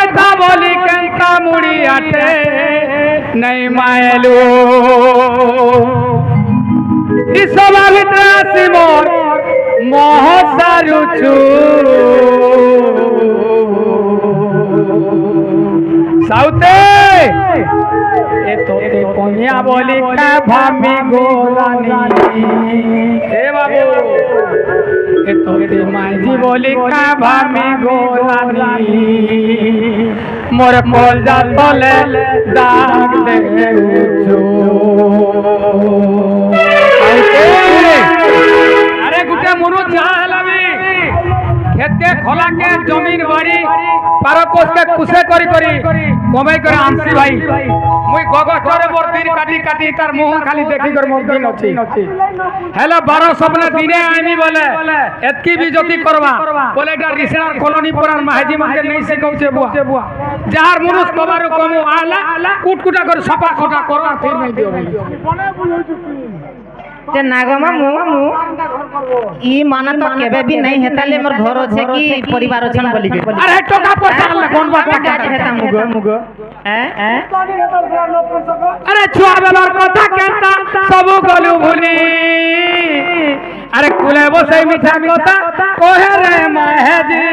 घोटा बोली कंता मुड़ी आटे नहीं मायलू इसवा भित्रासी मोर मोह सारुचु साउते ए तोते कोनिया बोली का भामी गोरानी ए बाबू ए तोते माईजी बोली का भामी गोरानी मोर कोलजा तले दाग दे उचो अरे गुटे मुनु चाहलाबी खेते खोला के जमीन बाड़ी पारकोस के कुसे करी कमाई करे आंसी भाई मुई गगठरे मोर दिन काटी काटी तार मुंह खाली देखी कर मोर दिन अछि हेलो 12 सपने दिने आइनी बोले एतकी भी जति करवा बोले एटा रिसनार कॉलोनी पुरान माहेजी माके नहीं सिखौचे बुआ जहार मुनुस कबारो कमु आला कुटकुटा कर सपा खोटा करो फिर नहीं दियो बने बुझै ते नागमा मु ई माना तो केबे भी नहीं हेताले मोर घर अछि कि परिवार अछन बोली के अरे टका पैसा कोन बात हेता मुगो अरे छुआ बेलर कथा केता सब गलु भुली अरे कुले बसई मिठा कथा कोहे रे माहेजी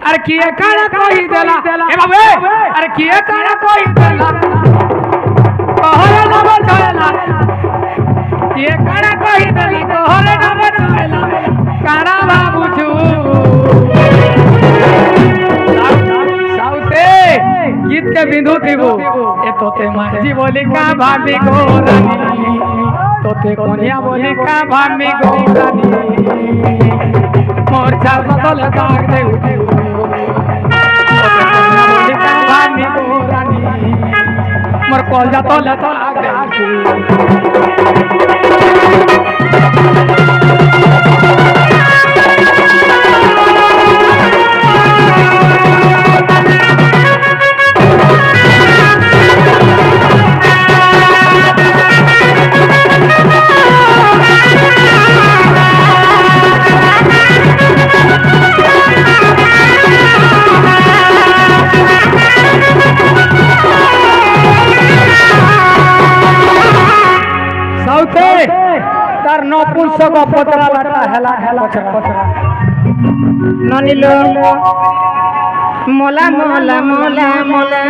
अरे किए काड़ा कहि देला ए बाबू अरे किए काड़ा कहि देला कहले न बचाला किए काड़ा कहि देला कहले न बचाला काड़ा बाबू छु गीत के बिंदु थीबो ए तोते माजी बोली का भाभी गोरानी तोते कोनिया बोली का भाभी गोरानी मोर चाल बदल दाग दे तोते कोनिया बोली का भाभी गोरानी मोर कोलजा तो दाग दे तार नपुंसक पतरा लाटा हेला पछरा ननिलो मोला मोला मोला मोला